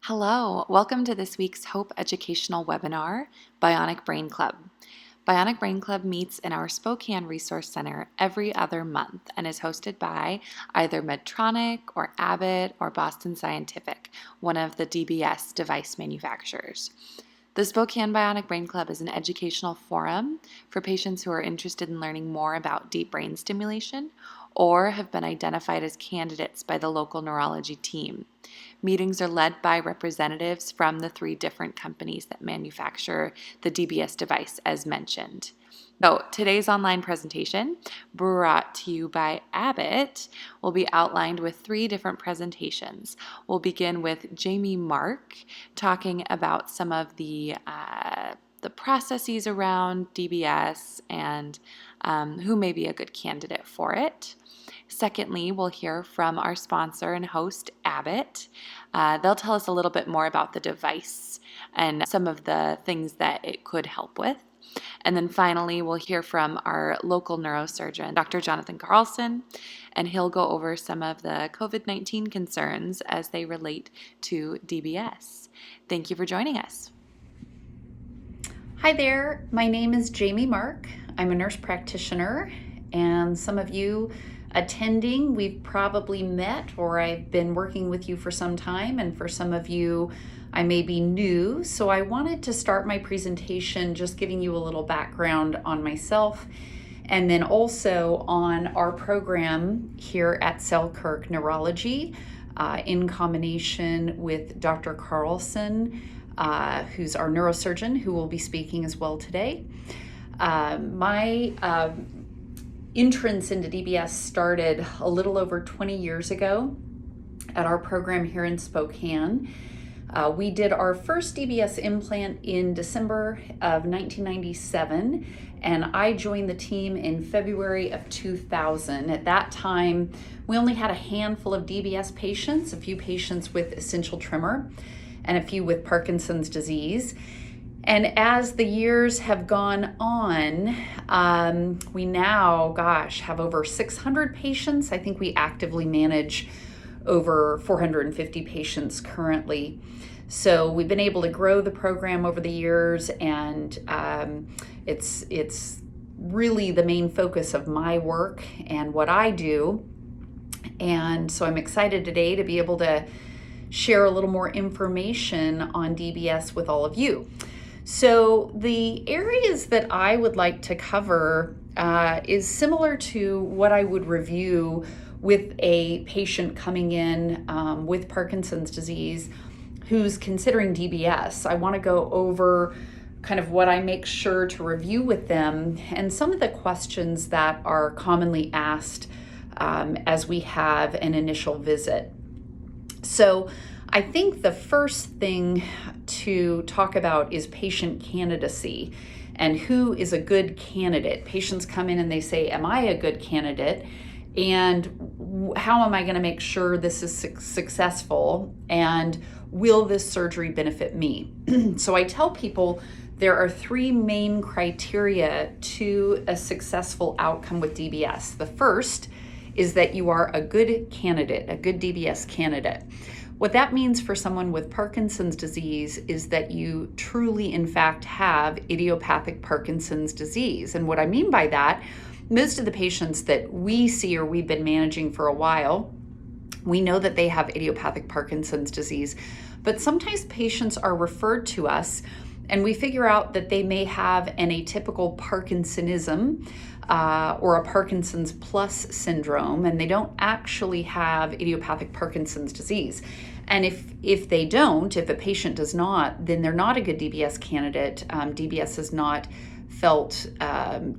Hello, welcome to this week's Hope Educational webinar, Bionic Brain Club. Bionic Brain Club meets in our Spokane Resource Center every other month and is hosted by either Medtronic or Abbott or Boston Scientific, one of the DBS device manufacturers. The Spokane Bionic Brain Club is an educational forum for patients who are interested in learning more about deep brain stimulation or have been identified as candidates by the local neurology team. Meetings are led by representatives from the 3 different companies that manufacture the DBS device, as mentioned. So today's online presentation, brought to you by Abbott, will be outlined with 3 different presentations. We'll begin with Jamie Mark talking about some of the processes around DBS and who may be a good candidate for it. Secondly, we'll hear from our sponsor and host, Abbott. They'll tell us a little bit more about the device and some of the things that it could help with. And then finally, we'll hear from our local neurosurgeon, Dr. Jonathan Carlson, and he'll go over some of the COVID-19 concerns as they relate to DBS. Thank you for joining us. Hi there, my name is Jamie Mark. I'm a nurse practitioner, and some of you attending, we've probably met or I've been working with you for some time, and for some of you, I may be new. So I wanted to start my presentation just giving you a little background on myself and then also on our program here at Selkirk Neurology in combination with Dr. Carlson, who's our neurosurgeon who will be speaking as well today. My entrance into DBS started a little over 20 years ago at our program here in Spokane. We did our first DBS implant in December of 1997, and I joined the team in February of 2000. At that time, we only had a handful of DBS patients, a few patients with essential tremor, and a few with Parkinson's disease. And as the years have gone on, we now, have over 600 patients. I think we actively manage over 450 patients currently. So we've been able to grow the program over the years, and it's really the main focus of my work and what I do. And so I'm excited today to be able to share a little more information on DBS with all of you. So the areas that I would like to cover is similar to what I would review with a patient coming in with Parkinson's disease who's considering DBS. I want to go over kind of what I make sure to review with them and some of the questions that are commonly asked as we have an initial visit. So I think the first thing to talk about is patient candidacy and who is a good candidate. Patients come in and they say, am I a good candidate? And how am I going to make sure this is successful? And will this surgery benefit me? So I tell people there are 3 main criteria to a successful outcome with DBS. The first is that you are a good candidate, a good DBS candidate. What that means for someone with Parkinson's disease is that you truly, in fact, have idiopathic Parkinson's disease. And what I mean by that, most of the patients that we see or we've been managing for a while, we know that they have idiopathic Parkinson's disease. But sometimes patients are referred to us and we figure out that they may have an atypical Parkinsonism or a Parkinson's plus syndrome, and they don't actually have idiopathic Parkinson's disease. And if they don't, if a patient does not, then they're not a good DBS candidate. DBS is not felt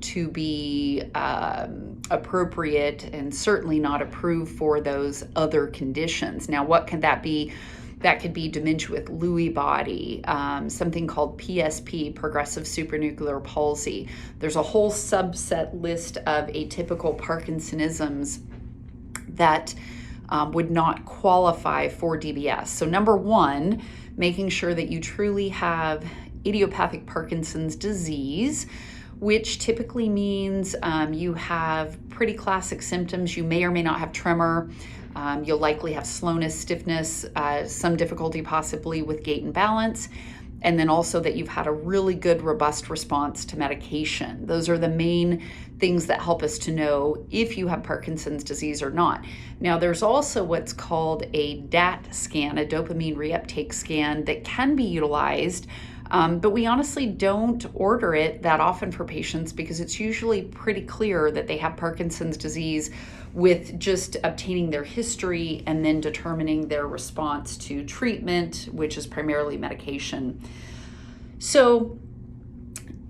to be appropriate and certainly not approved for those other conditions. Now, what can that be? That could be dementia with Lewy body, something called PSP, progressive supranuclear palsy. There's a whole subset list of atypical Parkinsonisms that would not qualify for DBS. So number 1, making sure that you truly have idiopathic Parkinson's disease, which typically means you have pretty classic symptoms. You may or may not have tremor. You'll likely have slowness, stiffness, some difficulty possibly with gait and balance, and then also that you've had a really good, robust response to medication. Those are the main things that help us to know if you have Parkinson's disease or not. Now, there's also what's called a DAT scan, a dopamine reuptake scan, that can be utilized, but we honestly don't order it that often for patients because it's usually pretty clear that they have Parkinson's disease with just obtaining their history and then determining their response to treatment, which is primarily medication. So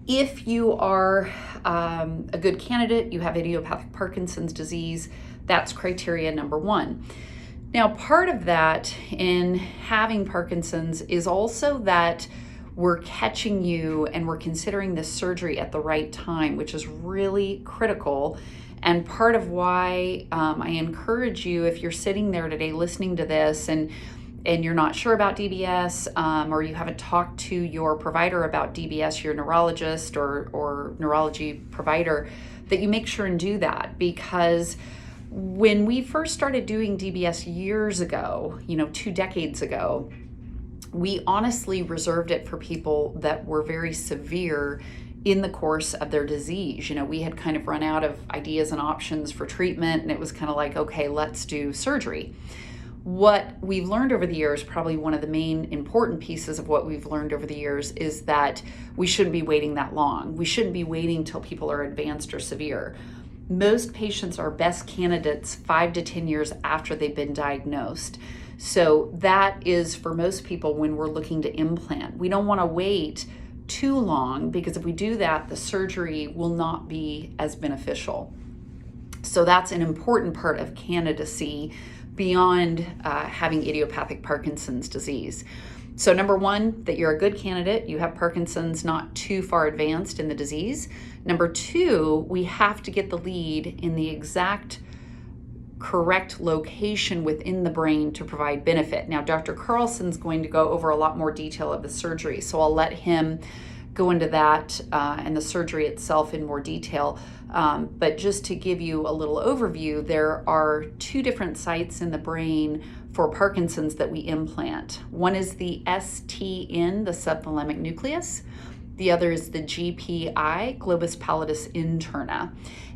if you are a good candidate, you have idiopathic Parkinson's disease, that's criteria number one. Now, part of that in having Parkinson's is also that we're catching you and we're considering this surgery at the right time, which is really critical. And part of why I encourage you, if you're sitting there today listening to this and you're not sure about DBS, or you haven't talked to your provider about DBS, your neurologist or neurology provider, that you make sure and do that. Because when we first started doing DBS years ago, 2 decades ago, we honestly reserved it for people that were very severe in the course of their disease. We had kind of run out of ideas and options for treatment, and it was kind of like, okay, let's do surgery. What we've learned over the years, probably one of the main important pieces of what we've learned over the years, is that we shouldn't be waiting that long. We shouldn't be waiting till people are advanced or severe. Most patients are best candidates 5 to 10 years after they've been diagnosed. So that is for most people when we're looking to implant. We don't want to wait too long, because if we do that, the surgery will not be as beneficial. So that's an important part of candidacy beyond having idiopathic Parkinson's disease. So number one, that you're a good candidate, you have Parkinson's not too far advanced in the disease. Number two, we have to get the lead in the exact correct location within the brain to provide benefit. Now, Dr. Carlson's going to go over a lot more detail of the surgery, so I'll let him go into that and the surgery itself in more detail. But just to give you a little overview, there are 2 different sites in the brain for Parkinson's that we implant. One is the STN, the subthalamic nucleus. The other is the GPI, globus pallidus interna.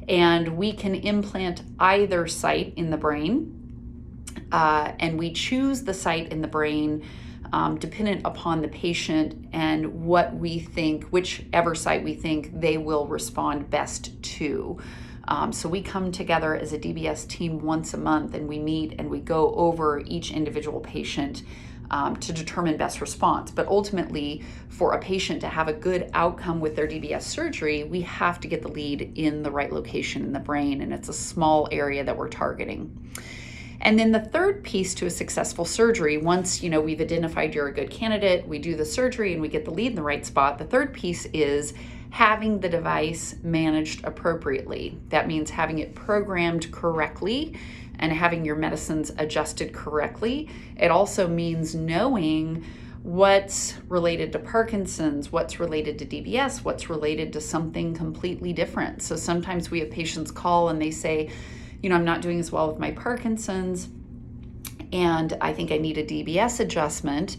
And we can implant either site in the brain, and we choose the site in the brain dependent upon the patient and what we think, whichever site we think they will respond best to. So we come together as a DBS team once a month, and we meet and we go over each individual patient to determine best response. But ultimately, for a patient to have a good outcome with their DBS surgery, we have to get the lead in the right location in the brain, and it's a small area that we're targeting. And then the third piece to a successful surgery, once we've identified you're a good candidate, we do the surgery and we get the lead in the right spot, the third piece is having the device managed appropriately. That means having it programmed correctly and having your medicines adjusted correctly. It also means knowing what's related to Parkinson's, what's related to DBS, what's related to something completely different. So sometimes we have patients call and they say, I'm not doing as well with my Parkinson's, and I think I need a DBS adjustment.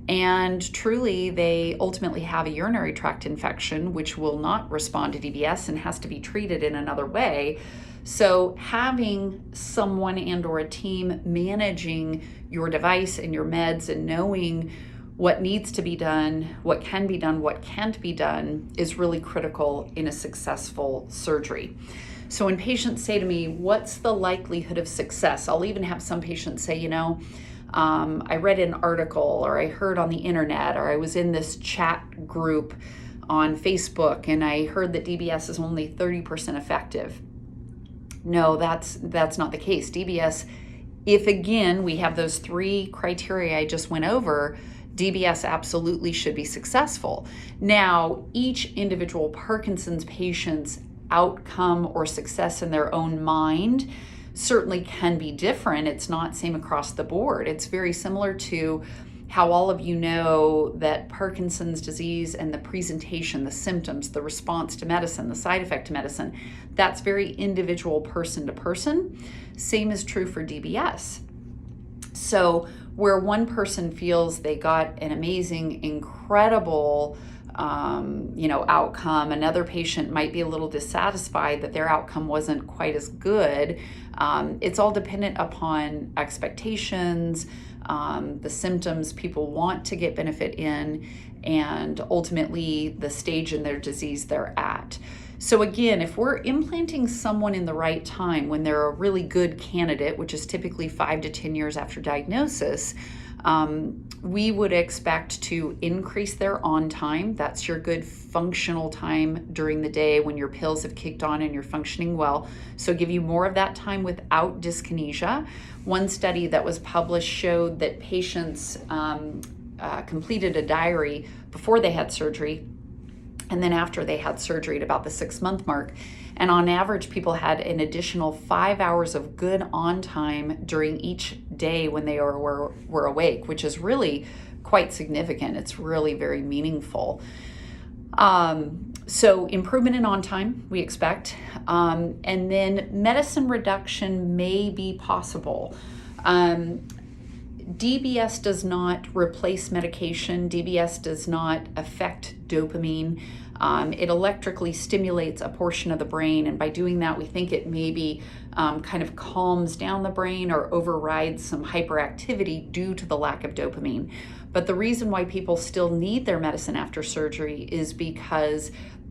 And truly, they ultimately have a urinary tract infection, which will not respond to DBS and has to be treated in another way. So having someone and or a team managing your device and your meds and knowing what needs to be done, what can be done, what can't be done is really critical in a successful surgery. So when patients say to me, what's the likelihood of success? I'll even have some patients say, I read an article, or I heard on the internet, or I was in this chat group on Facebook and I heard that DBS is only 30% effective. No, that's not the case. DBS, if again, we have those 3 criteria I just went over, DBS absolutely should be successful. Now, each individual Parkinson's patient's outcome or success in their own mind certainly can be different. It's not same across the board. It's very similar to how all of you know that Parkinson's disease and the presentation, the symptoms, the response to medicine, the side effect to medicine, that's very individual person to person. Same is true for DBS. So where one person feels they got an amazing, incredible outcome, another patient might be a little dissatisfied that their outcome wasn't quite as good. It's all dependent upon expectations, the symptoms people want to get benefit in, and ultimately the stage in their disease they're at. So again, if we're implanting someone in the right time when they're a really good candidate, which is typically 5 to 10 years after diagnosis, we would expect to increase their on time. That's your good functional time during the day when your pills have kicked on and you're functioning well. So give you more of that time without dyskinesia. One study that was published showed that patients completed a diary before they had surgery and then after they had surgery at about the 6-month mark. And on average, people had an additional 5 hours of good on time during each day when they were awake, which is really quite significant. It's really very meaningful. So improvement in on time, we expect. And then medicine reduction may be possible. DBS does not replace medication. DBS does not affect dopamine. It electrically stimulates a portion of the brain, and by doing that, we think it maybe kind of calms down the brain or overrides some hyperactivity due to the lack of dopamine. But the reason why people still need their medicine after surgery is because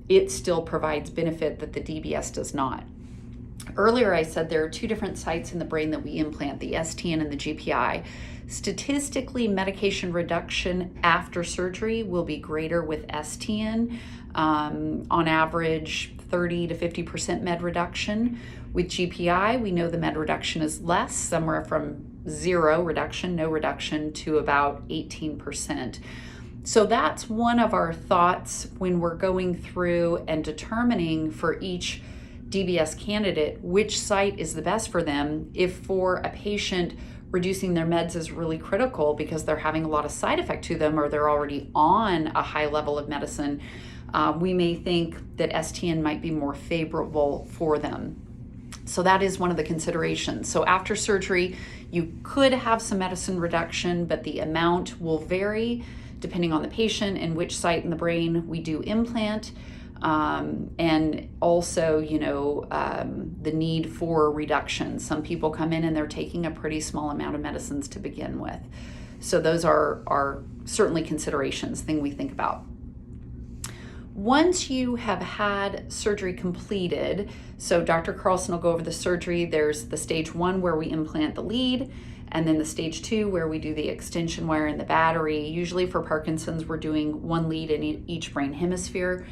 it still provides benefit that the DBS does not. Earlier, I said there are 2 different sites in the brain that we implant, the STN and the GPI. Statistically, medication reduction after surgery will be greater with STN, on average 30 to 50% med reduction. With GPI, we know the med reduction is less, somewhere from 0 reduction, no reduction, to about 18%. So that's one of our thoughts when we're going through and determining for each DBS candidate which site is the best for them. If for a patient reducing their meds is really critical because they're having a lot of side effect to them or they're already on a high level of medicine, we may think that STN might be more favorable for them. So that is one of the considerations. So after surgery, you could have some medicine reduction, but the amount will vary depending on the patient and which site in the brain we do implant. And also, the need for reduction. Some people come in and they're taking a pretty small amount of medicines to begin with. So those are certainly considerations, thing we think about. Once you have had surgery completed, so Dr. Carlson will go over the surgery. There's the stage 1 where we implant the lead, and then the stage 2 where we do the extension wire and the battery. Usually for Parkinson's, we're doing 1 lead in each brain hemisphere.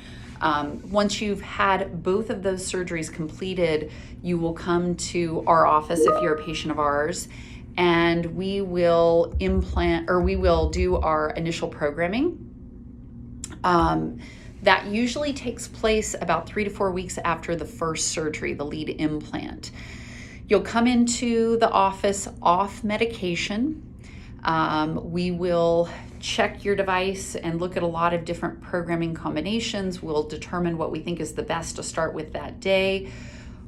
Once you've had both of those surgeries completed, you will come to our office if you're a patient of ours, and we will do our initial programming. That usually takes place about 3 to 4 weeks after the first surgery, the lead implant. You'll come into the office off medication. We will check your device and look at a lot of different programming combinations. We'll determine what we think is the best to start with that day.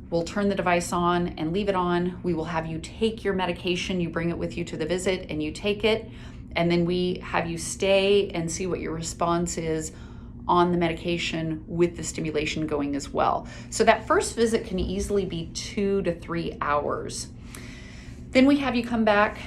We'll turn the device on and leave it on. We will have you take your medication. You bring it with you to the visit and you take it. And then we have you stay and see what your response is on the medication with the stimulation going as well. So that first visit can easily be 2 to 3 hours. Then we have you come back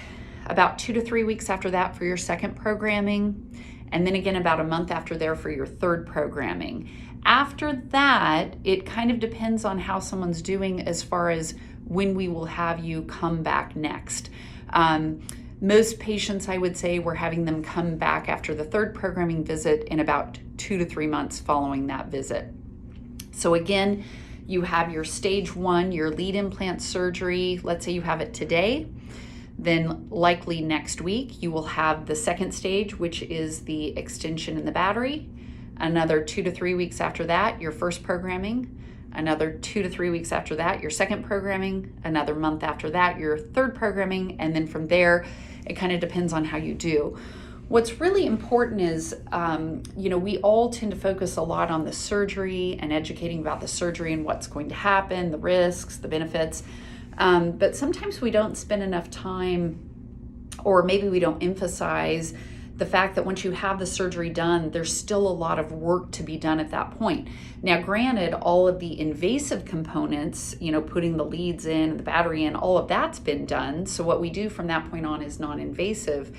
about 2 to 3 weeks after that for your second programming, and then again about a month after there for your third programming. After that, it kind of depends on how someone's doing as far as when we will have you come back next. Most patients, I would say, we're having them come back after the third programming visit in about 2 to 3 months following that visit. So again, you have your stage 1, your lead implant surgery. Let's say you have it today. Then likely next week, you will have the second stage, which is the extension and the battery. Another 2 to 3 weeks after that, your first programming. Another 2 to 3 weeks after that, your second programming. Another month after that, your third programming. And then from there, it kind of depends on how you do. What's really important is, we all tend to focus a lot on the surgery and educating about the surgery and what's going to happen, the risks, the benefits. But sometimes we don't spend enough time, or maybe we don't emphasize the fact that once you have the surgery done, there's still a lot of work to be done at that point. Now, granted, all of the invasive components, putting the leads in, the battery in, all of that's been done. So what we do from that point on is non-invasive,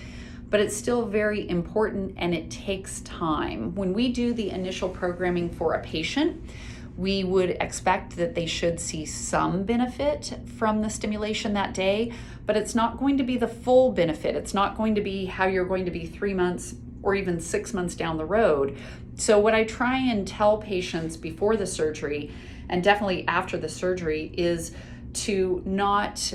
but it's still very important and it takes time. When we do the initial programming for a patient, we would expect that they should see some benefit from the stimulation that day, but it's not going to be the full benefit. It's not going to be how you're going to be 3 months or even 6 months down the road. So what I try and tell patients before the surgery and definitely after the surgery is to not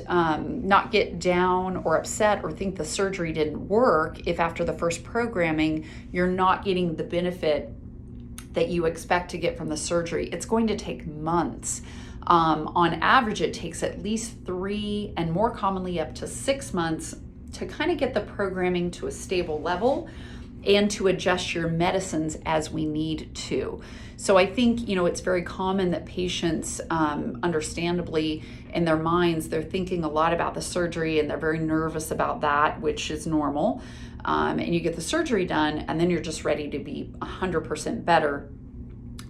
get down or upset or think the surgery didn't work if after the first programming you're not getting the benefit that you expect to get from the surgery. It's going to take months. On average, it takes at least 3 and more commonly up to 6 months to kind of get the programming to a stable level and to adjust your medicines as we need to. So I think, it's very common that patients, understandably, in their minds, they're thinking a lot about the surgery and they're very nervous about that, which is normal. And you get the surgery done and then you're just ready to be 100% better.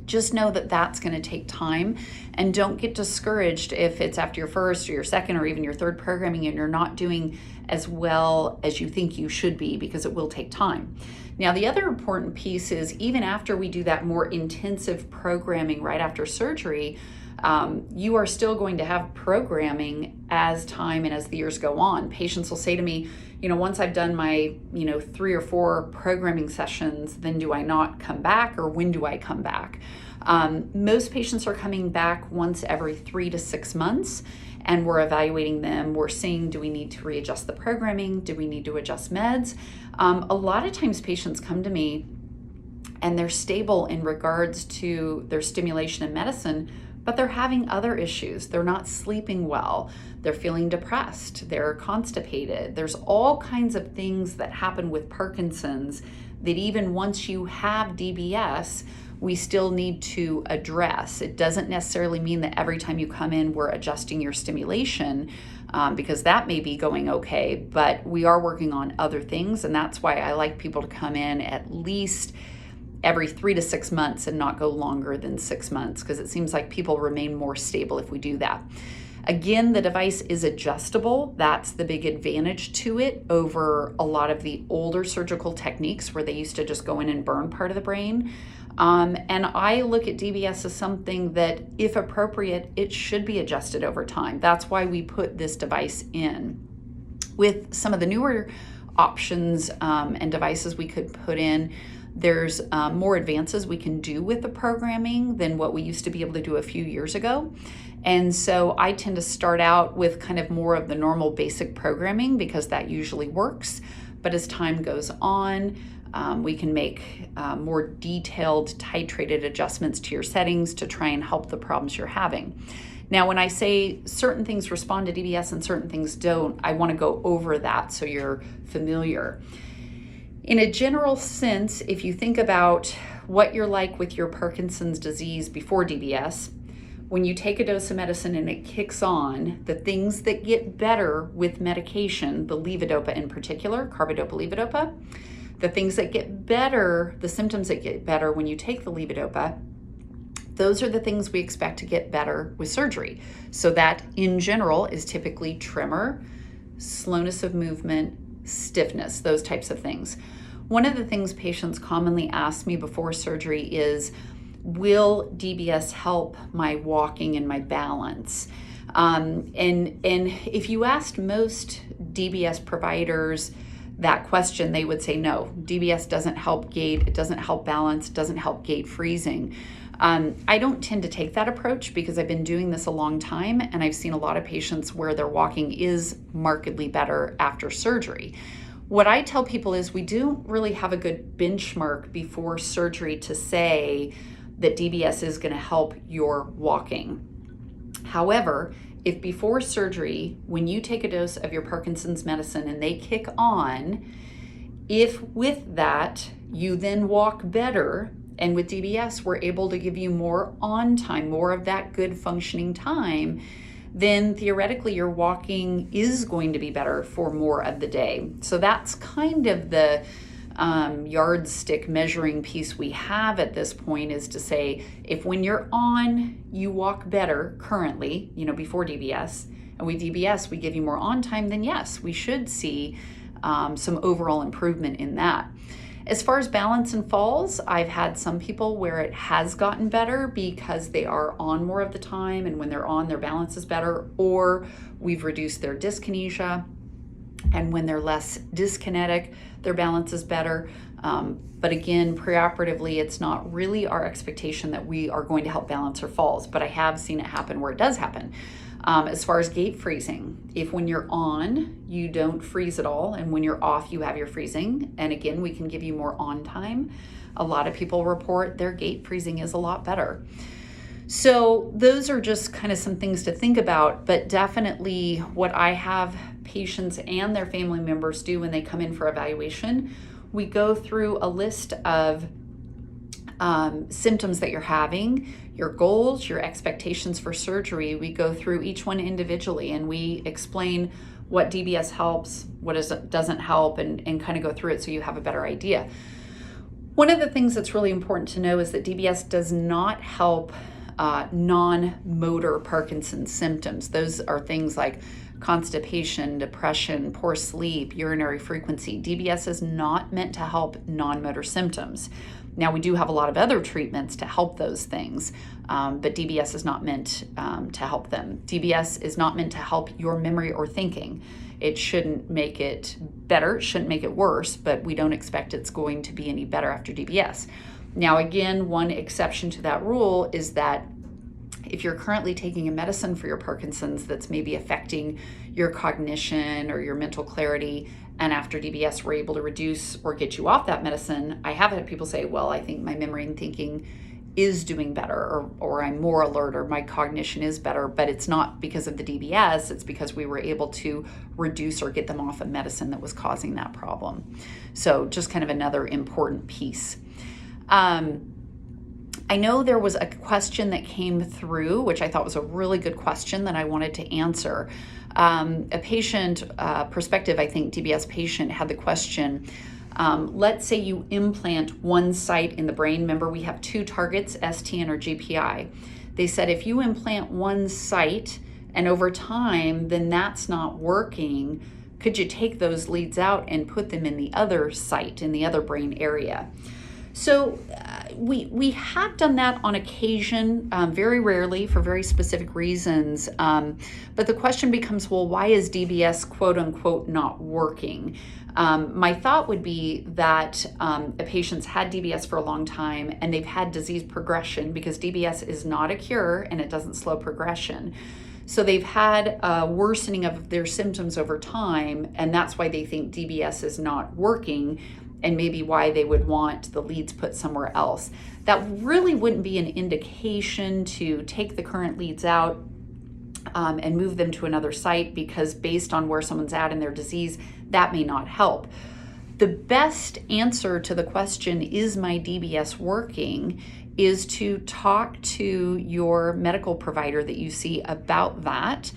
Just know that that's going to take time, and don't get discouraged if it's after your first or your second or even your third programming and you're not doing as well as you think you should be, because it will take time. Now, the other important piece is even after we do that more intensive programming right after surgery, you are still going to have programming as time and as the years go on. Patients will say to me, once I've done my, 3 or 4 programming sessions, then do I not come back, or when do I come back? Most patients are coming back once every 3 to 6 months, and we're evaluating them. We're seeing, do we need to readjust the programming? Do we need to adjust meds? A lot of times patients come to me and they're stable in regards to their stimulation and medicine, but they're having other issues. They're not sleeping well. They're feeling depressed. They're constipated. There's all kinds of things that happen with Parkinson's that even once you have DBS, we still need to address. It doesn't necessarily mean that every time you come in, we're adjusting your stimulation, because that may be going okay, but we are working on other things. And that's why I like people to come in at least every 3 to 6 months and not go longer than 6 months, because it seems like people remain more stable if we do that. Again, the device is adjustable. That's the big advantage to it over a lot of the older surgical techniques where they used to just go in and burn part of the brain. And I look at DBS as something that, if appropriate, it should be adjusted over time. That's why we put this device in. With some of the newer options and devices we could put in, there's more advances we can do with the programming than what we used to be able to do a few years ago. And so I tend to start out with kind of more of the normal basic programming because that usually works. But as time goes on, we can make more detailed, titrated adjustments to your settings to try and help the problems you're having. Now, when I say certain things respond to DBS and certain things don't, I want to go over that so you're familiar. In a general sense, if you think about what you're like with your Parkinson's disease before DBS, when you take a dose of medicine and it kicks on, the things that get better with medication, the levodopa in particular, carbidopa-levodopa, the things that get better, the symptoms that get better when you take the levodopa, those are the things we expect to get better with surgery. So that in general is typically tremor, slowness of movement, stiffness, those types of things. One of the things patients commonly ask me before surgery is, will DBS help my walking and my balance? And if you asked most DBS providers that question, they would say no, DBS doesn't help gait, it doesn't help balance, it doesn't help gait freezing. I don't tend to take that approach because I've been doing this a long time and I've seen a lot of patients where their walking is markedly better after surgery. What I tell people is we don't really have a good benchmark before surgery to say that DBS is going to help your walking. However, if before surgery, when you take a dose of your Parkinson's medicine and they kick on, If with that, you then walk better, and with DBS, we're able to give you more on time, more of that good functioning time, then theoretically your walking is going to be better for more of the day. So that's kind of the yardstick measuring piece we have at this point, is to say, if when you're on, you walk better currently, before DBS, and with DBS, we give you more on time, then yes, we should see some overall improvement in that. As far as balance and falls, I've had some people where it has gotten better because they are on more of the time, and when they're on, their balance is better, or we've reduced their dyskinesia, and when they're less dyskinetic, their balance is better. But again, preoperatively, it's not really our expectation that we are going to help balance or falls, but I have seen it happen where it does happen. As far as gait freezing, if when you're on, you don't freeze at all, and when you're off, you have your freezing, and again, we can give you more on time. A lot of people report their gait freezing is a lot better. So those are just kind of some things to think about, but definitely what I have patients and their family members do when they come in for evaluation, we go through a list of symptoms that you're having, your goals, your expectations for surgery. We go through each one individually, and we explain what DBS helps, what doesn't help, and kind of go through it so you have a better idea. One of the things that's really important to know is that DBS does not help non-motor Parkinson's symptoms. Those are things like constipation, depression, poor sleep, urinary frequency. DBS is not meant to help non-motor symptoms. Now, we do have a lot of other treatments to help those things, but DBS is not meant to help them. DBS is not meant to help your memory or thinking. It shouldn't make it better, it shouldn't make it worse, but we don't expect it's going to be any better after DBS. Now, again, one exception to that rule is that if you're currently taking a medicine for your Parkinson's that's maybe affecting your cognition or your mental clarity, and after DBS we're able to reduce or get you off that medicine, I have had people say, well, I think my memory and thinking is doing better, or I'm more alert, or my cognition is better, but it's not because of the DBS, it's because we were able to reduce or get them off a medicine that was causing that problem. So just kind of another important piece. I know there was a question that came through, which I thought was a really good question that I wanted to answer. A patient, prospective, I think, DBS patient had the question, let's say you implant one site in the brain. Remember, we have two targets, STN or GPI. They said if you implant one site and over time, then that's not working, could you take those leads out and put them in the other site, in the other brain area? So we have done that on occasion, very rarely for very specific reasons. But the question becomes, well, why is DBS quote unquote not working? My thought would be that a patient's had DBS for a long time and they've had disease progression, because DBS is not a cure and it doesn't slow progression. So they've had a worsening of their symptoms over time, and that's why they think DBS is not working, and maybe why they would want the leads put somewhere else. That really wouldn't be an indication to take the current leads out and move them to another site, because based on where someone's at in their disease, that may not help. The best answer to the question, is my DBS working, is to talk to your medical provider that you see about that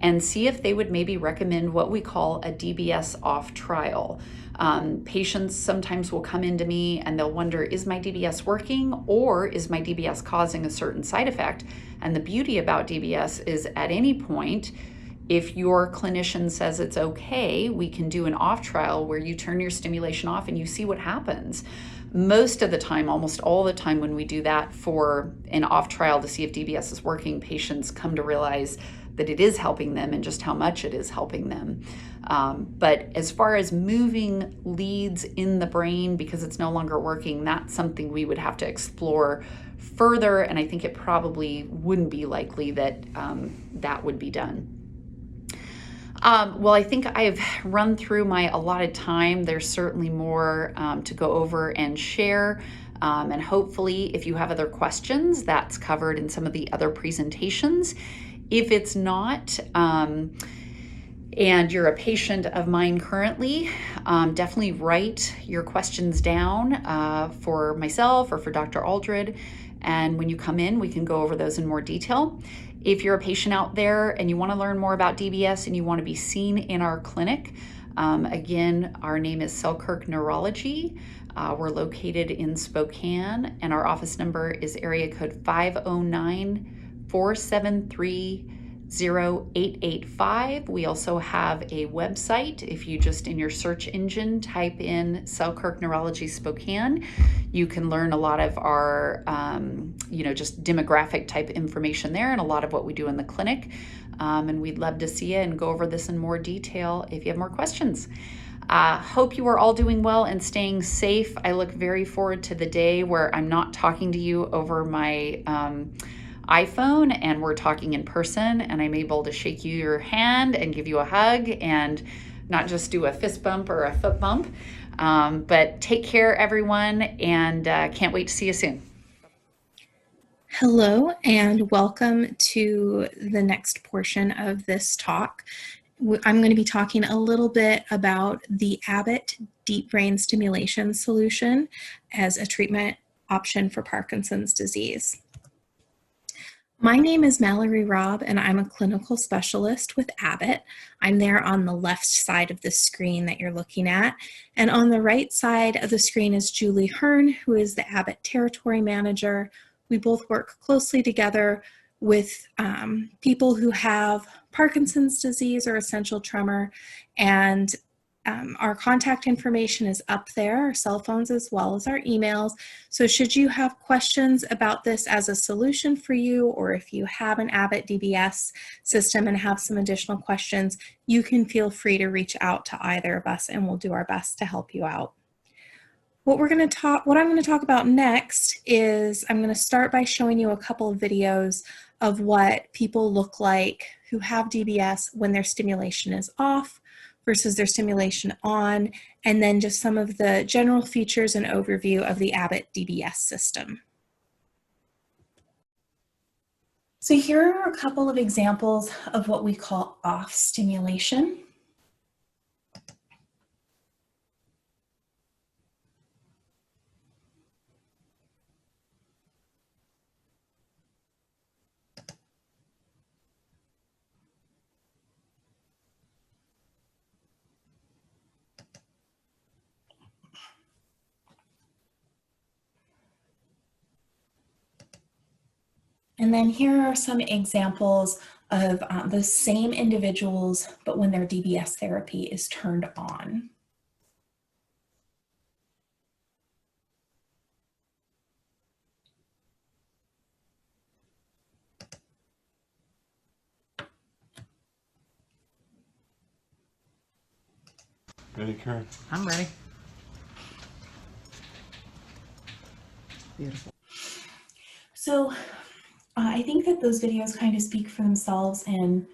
and see if they would maybe recommend what we call a DBS off trial. Patients sometimes will come into me and they'll wonder, is my DBS working, or is my DBS causing a certain side effect? And the beauty about DBS is at any point, if your clinician says it's okay, we can do an off trial where you turn your stimulation off and you see what happens. Most of the time, almost all the time, when we do that for an off trial to see if DBS is working, patients come to realize that it is helping them and just how much it is helping them. But as far as moving leads in the brain because it's no longer working, that's something we would have to explore further, and I think it probably wouldn't be likely that that would be done. Well, I think I've run through my allotted time. There's certainly more to go over and share. And hopefully, if you have other questions, that's covered in some of the other presentations. If it's not, and you're a patient of mine currently, definitely write your questions down for myself or for Dr. Aldred. And when you come in, we can go over those in more detail. If you're a patient out there and you want to learn more about DBS and you want to be seen in our clinic, again, our name is Selkirk Neurology. We're located in Spokane, and our office number is area code 509-473-0885. We also have a website. If you just in your search engine type in Selkirk Neurology Spokane, you can learn a lot of our, just demographic type information there and a lot of what we do in the clinic. And we'd love to see you and go over this in more detail if you have more questions. Hope you are all doing well and staying safe. I look very forward to the day where I'm not talking to you over my iPhone and we're talking in person and I'm able to shake your hand and give you a hug and not just do a fist bump or a foot bump. But take care, everyone, and can't wait to see you soon. Hello and welcome to the next portion of this talk. I'm going to be talking a little bit about the Abbott Deep Brain Stimulation solution as a treatment option for Parkinson's disease. My name is Mallory Robb and I'm a clinical specialist with Abbott. I'm there on the left side of the screen that you're looking at. And on the right side of the screen is Julie Hearn, who is the Abbott Territory Manager. We both work closely together with people who have Parkinson's disease or essential tremor, and our contact information is up there, our cell phones as well as our emails. So should you have questions about this as a solution for you, or if you have an Abbott DBS system and have some additional questions, you can feel free to reach out to either of us and we'll do our best to help you out. What I'm going to talk about next is I'm going to start by showing you a couple of videos of what people look like who have DBS when their stimulation is off versus their stimulation on, and then just some of the general features and overview of the Abbott DBS system. So here are a couple of examples of what we call off stimulation. And then here are some examples of the same individuals, but when their DBS therapy is turned on. Ready, Karen? I'm ready. Beautiful. So I think that those videos kind of speak for themselves in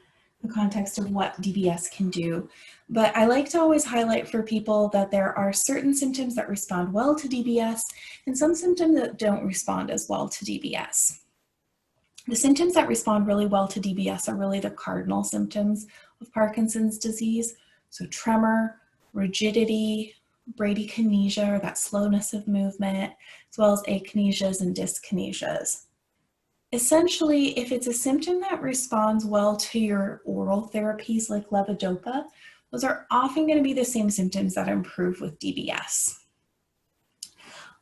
the context of what DBS can do. But I like to always highlight for people that there are certain symptoms that respond well to DBS and some symptoms that don't respond as well to DBS. The symptoms that respond really well to DBS are really the cardinal symptoms of Parkinson's disease. So tremor, rigidity, bradykinesia, or that slowness of movement, as well as achynesias and dyskinesias. Essentially, if it's a symptom that responds well to your oral therapies like levodopa, those are often going to be the same symptoms that improve with DBS.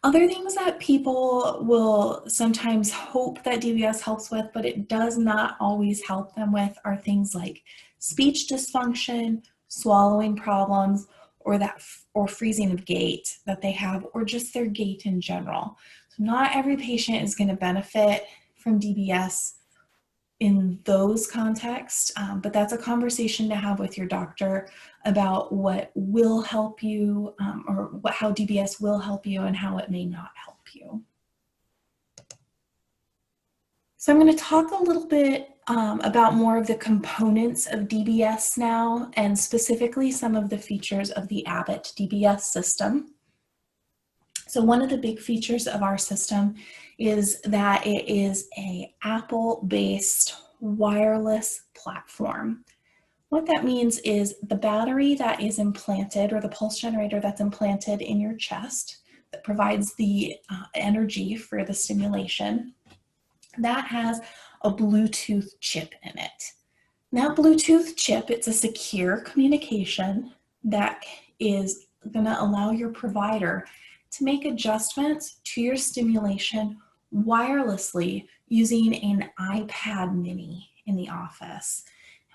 Other things that people will sometimes hope that DBS helps with, but it does not always help them with, are things like speech dysfunction, swallowing problems, or freezing of gait that they have, or just their gait in general. So not every patient is going to benefit from DBS in those contexts, but that's a conversation to have with your doctor about what will help you, or how DBS will help you and how it may not help you. So I'm going to talk a little bit about more of the components of DBS now, and specifically some of the features of the Abbott DBS system. So one of the big features of our system is that it is an Apple-based wireless platform. What that means is the battery that is implanted, or the pulse generator that's implanted in your chest that provides the energy for the stimulation, that has a Bluetooth chip in it. That Bluetooth chip, it's a secure communication that is going to allow your provider to make adjustments to your stimulation wirelessly using an iPad mini in the office.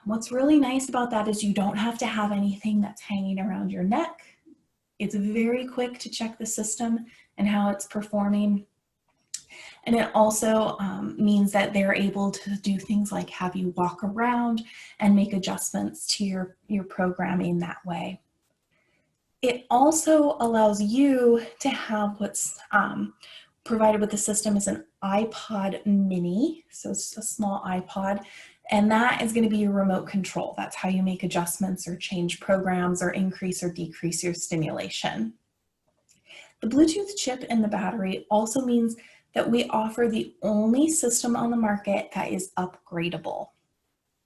What's really nice about that is you don't have to have anything that's hanging around your neck. It's very quick to check the system and how it's performing. And it also means that they're able to do things like have you walk around and make adjustments to your programming that way. It also allows you to have what's provided with the system is an iPod mini. So it's a small iPod. And that is going to be your remote control. That's how you make adjustments or change programs or increase or decrease your stimulation. The Bluetooth chip in the battery also means that we offer the only system on the market that is upgradable.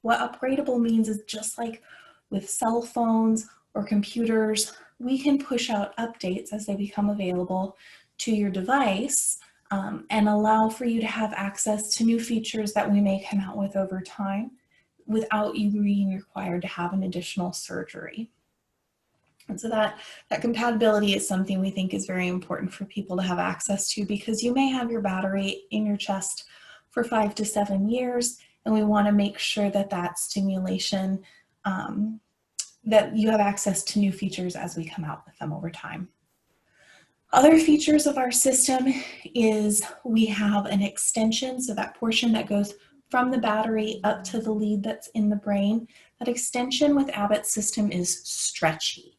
What upgradable means is just like with cell phones or computers, we can push out updates as they become available to your device and allow for you to have access to new features that we may come out with over time without you being required to have an additional surgery. And so that compatibility is something we think is very important for people to have access to, because you may have your battery in your chest for 5 to 7 years, and we want to make sure that that stimulation, that you have access to new features as we come out with them over time. Other features of our system is we have an extension, so that portion that goes from the battery up to the lead that's in the brain. That extension with Abbott's system is stretchy,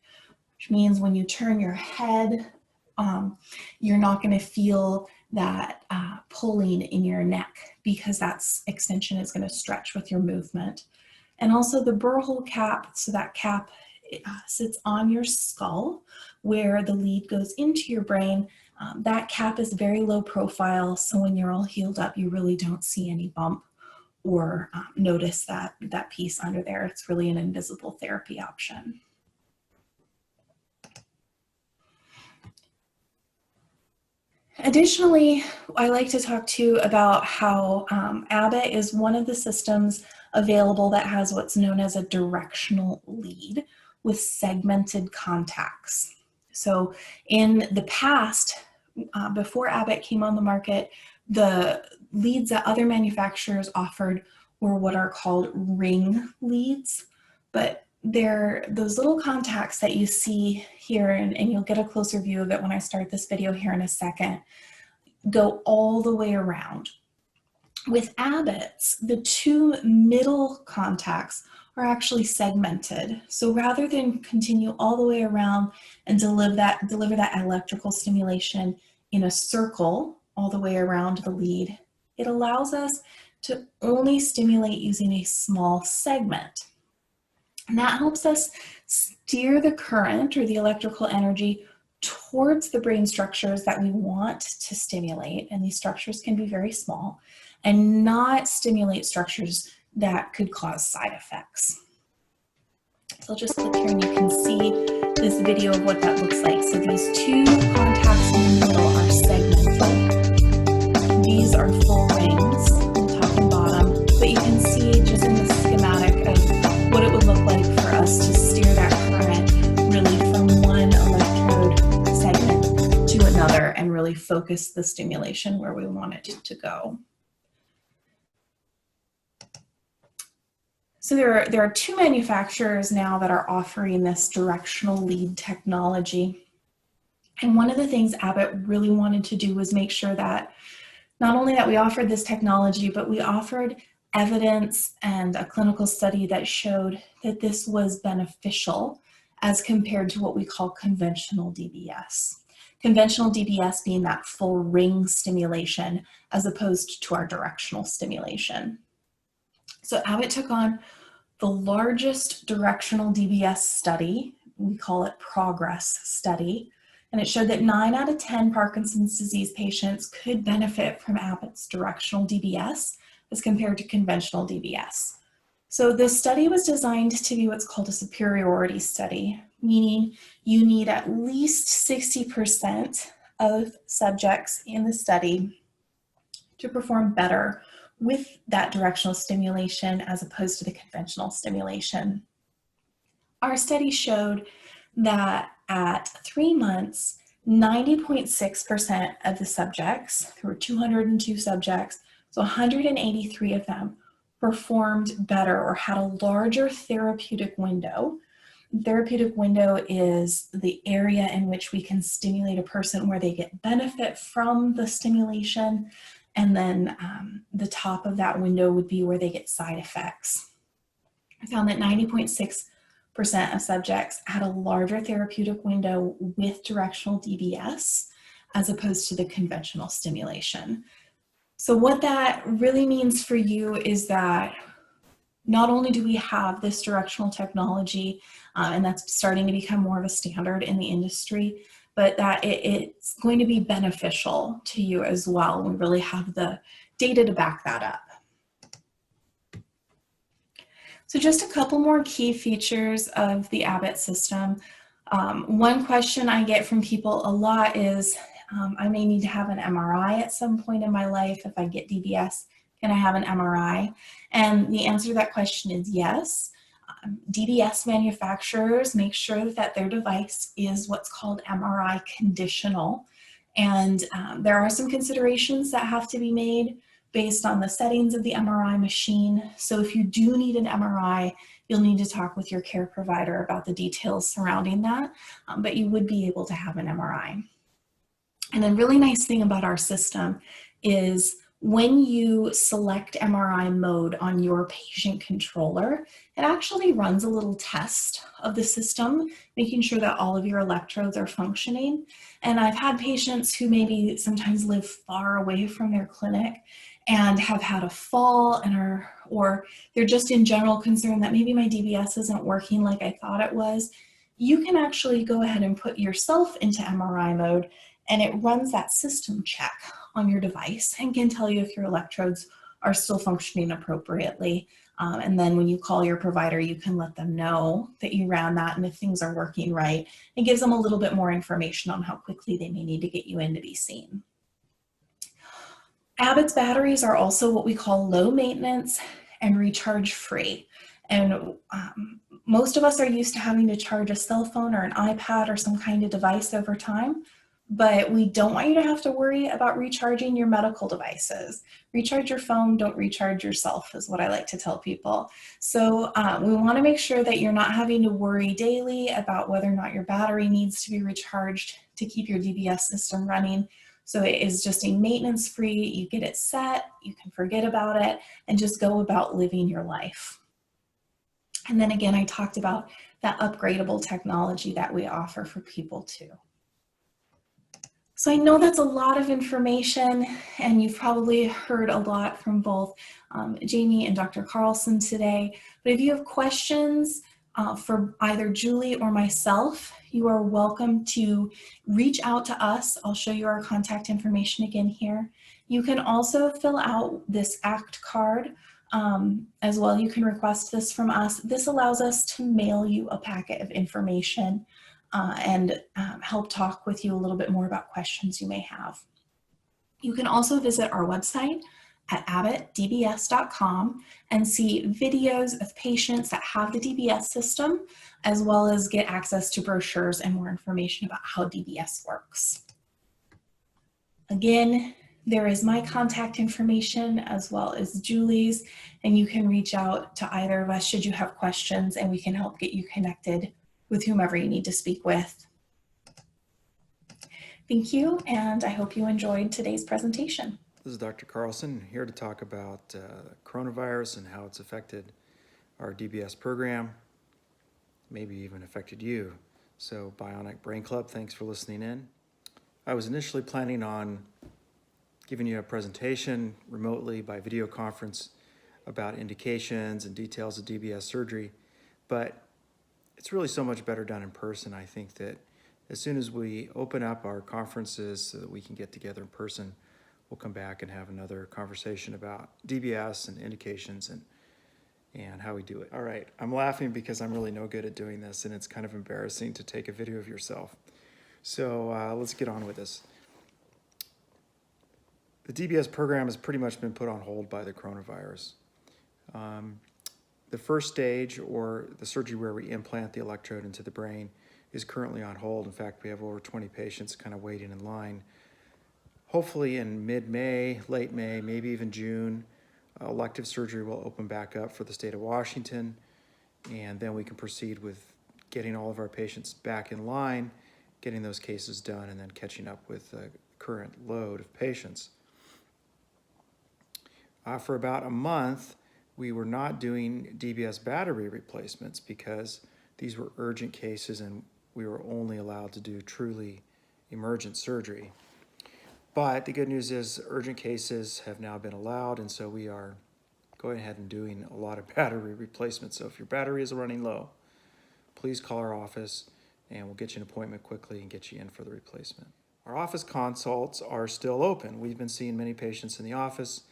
which means when you turn your head, you're not going to feel that pulling in your neck, because that extension is going to stretch with your movement. And also the burr hole cap, so that cap sits on your skull where the lead goes into your brain. That cap is very low profile, so when you're all healed up, you really don't see any bump or notice that piece under there. It's really an invisible therapy option. Additionally, I like to talk too about how Abbott is one of the systems available that has what's known as a directional lead with segmented contacts. So in the past, before Abbott came on the market, the leads that other manufacturers offered were what are called ring leads, but they're those little contacts that you see here, and you'll get a closer view of it when I start this video here in a second, go all the way around. With Abbott's, the 2 middle contacts are actually segmented. So rather than continue all the way around and deliver that electrical stimulation in a circle all the way around the lead, it allows us to only stimulate using a small segment. And that helps us steer the current or the electrical energy towards the brain structures that we want to stimulate, and these structures can be very small, and not stimulate structures that could cause side effects. So I'll just click here and you can see this video of what that looks like. So these 2 contacts in the middle are segmented. These are full rings on top and bottom, but you can see just in the schematic of what it would look like for us to steer that current really from one electrode segment to another and really focus the stimulation where we want it to go. So there are 2 manufacturers now that are offering this directional lead technology. And one of the things Abbott really wanted to do was make sure that not only that we offered this technology, but we offered evidence and a clinical study that showed that this was beneficial as compared to what we call conventional DBS. Conventional DBS being that full ring stimulation as opposed to our directional stimulation. So Abbott took on the largest directional DBS study, we call it PROGRESS study, and it showed that 9 out of 10 Parkinson's disease patients could benefit from Abbott's directional DBS as compared to conventional DBS. So this study was designed to be what's called a superiority study, meaning you need at least 60% of subjects in the study to perform better with that directional stimulation as opposed to the conventional stimulation. Our study showed that at 3 months, 90.6% of the subjects, there were 202 subjects, so 183 of them performed better or had a larger therapeutic window. Therapeutic window is the area in which we can stimulate a person where they get benefit from the stimulation, and then the top of that window would be where they get side effects. I found that 90.6% of subjects had a larger therapeutic window with directional DBS as opposed to the conventional stimulation. So what that really means for you is that not only do we have this directional technology, and that's starting to become more of a standard in the industry, but that it's going to be beneficial to you as well. We really have the data to back that up. So just a couple more key features of the Abbott system. One question I get from people a lot is, I may need to have an MRI at some point in my life. If I get DBS, can I have an MRI? And the answer to that question is yes. DBS manufacturers make sure that their device is what's called MRI conditional. And there are some considerations that have to be made based on the settings of the MRI machine. So if you do need an MRI, you'll need to talk with your care provider about the details surrounding that, but you would be able to have an MRI. And a really nice thing about our system is when you select MRI mode on your patient controller, it actually runs a little test of the system, making sure that all of your electrodes are functioning. And I've had patients who maybe sometimes live far away from their clinic and have had a fall or they're just in general concerned that maybe my DBS isn't working like I thought it was. You can actually go ahead and put yourself into MRI mode, and it runs that system check on your device and can tell you if your electrodes are still functioning appropriately. And then when you call your provider, you can let them know that you ran that and if things are working right. It gives them a little bit more information on how quickly they may need to get you in to be seen. Abbott's batteries are also what we call low maintenance and recharge free. And most of us are used to having to charge a cell phone or an iPad or some kind of device over time, but we don't want you to have to worry about recharging your medical devices. Recharge your phone, don't recharge yourself, is what I like to tell people. So we want to make sure that you're not having to worry daily about whether or not your battery needs to be recharged to keep your DBS system running. So it is just a maintenance free, you get it set, you can forget about it, and just go about living your life. And then again, I talked about that upgradable technology that we offer for people too. So I know that's a lot of information, and you've probably heard a lot from both Jamie and Dr. Carlson today, but if you have questions for either Julie or myself, you are welcome to reach out to us. I'll show you our contact information again here. You can also fill out this ACT card as well. You can request this from us. This allows us to mail you a packet of information and help talk with you a little bit more about questions you may have. You can also visit our website at ABBOTT'S.com and see videos of patients that have the DBS system, as well as get access to brochures and more information about how DBS works. Again, there is my contact information as well as Julie's, and you can reach out to either of us should you have questions, and we can help get you connected with whomever you need to speak with. Thank you, and I hope you enjoyed today's presentation. This is Dr. Carlson, here to talk about coronavirus and how it's affected our DBS program, maybe even affected you. So Bionic Brain Club, thanks for listening in. I was initially planning on giving you a presentation remotely by video conference about indications and details of DBS surgery, but it's really so much better done in person. I think that as soon as we open up our conferences so that we can get together in person, we'll come back and have another conversation about DBS and indications and how we do it. All right, I'm laughing because I'm really no good at doing this, and it's kind of embarrassing to take a video of yourself. So let's get on with this. The DBS program has pretty much been put on hold by the coronavirus. The first stage, or the surgery where we implant the electrode into the brain, is currently on hold. In fact, we have over 20 patients kind of waiting in line. Hopefully in mid-May, late May, maybe even June, elective surgery will open back up for the state of Washington, and then we can proceed with getting all of our patients back in line, getting those cases done, and then catching up with the current load of patients. For about a month, we were not doing DBS battery replacements because these were urgent cases and we were only allowed to do truly emergent surgery. But the good news is urgent cases have now been allowed, and so we are going ahead and doing a lot of battery replacements. So if your battery is running low, please call our office and we'll get you an appointment quickly and get you in for the replacement. Our office consults are still open. We've been seeing many patients in the office,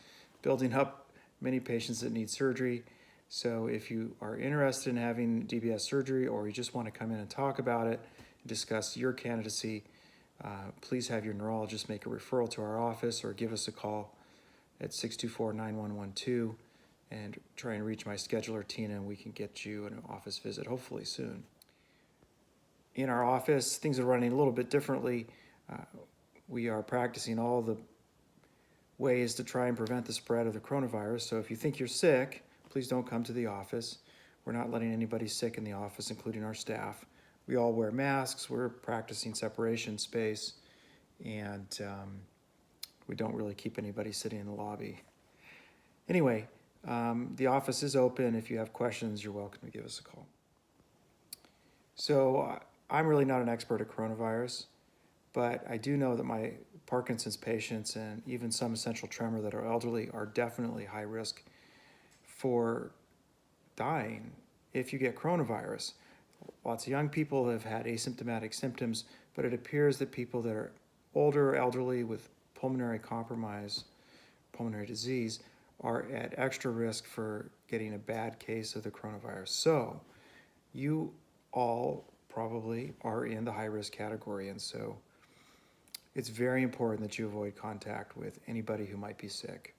building up many patients that need surgery. So if you are interested in having DBS surgery, or you just want to come in and talk about it and discuss your candidacy, please have your neurologist make a referral to our office or give us a call at 624-9112 and try and reach my scheduler, Tina, and we can get you an office visit hopefully soon. In our office, things are running a little bit differently. We are practicing all the ways to try and prevent the spread of the coronavirus. So if you think you're sick, please don't come to the office. We're not letting anybody sick in the office, including our staff. We all wear masks, we're practicing separation space, and we don't really keep anybody sitting in the lobby. Anyway, the office is open. If you have questions, you're welcome to give us a call. So I'm really not an expert at coronavirus, but I do know that my Parkinson's patients and even some essential tremor that are elderly are definitely high risk for dying if you get coronavirus. Lots of young people have had asymptomatic symptoms, but it appears that people that are older or elderly with pulmonary compromise, pulmonary disease, are at extra risk for getting a bad case of the coronavirus. So you all probably are in the high-risk category, and so it's very important that you avoid contact with anybody who might be sick,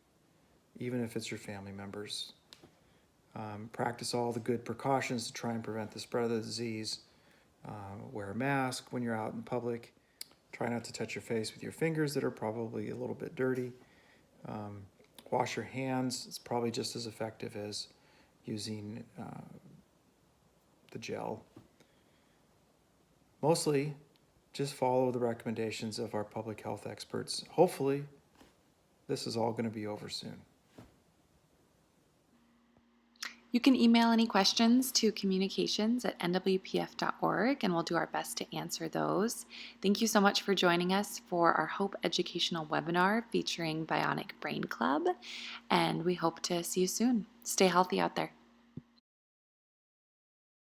even if it's your family members. Practice all the good precautions to try and prevent the spread of the disease. Wear a mask when you're out in public. Try not to touch your face with your fingers that are probably a little bit dirty. Wash your hands. It's probably just as effective as using the gel. Mostly, just follow the recommendations of our public health experts. Hopefully, this is all going to be over soon. You can email any questions to communications@nwpf.org, and we'll do our best to answer those. Thank you so much for joining us for our Hope Educational webinar featuring Bionic Brain Club, and we hope to see you soon. Stay healthy out there.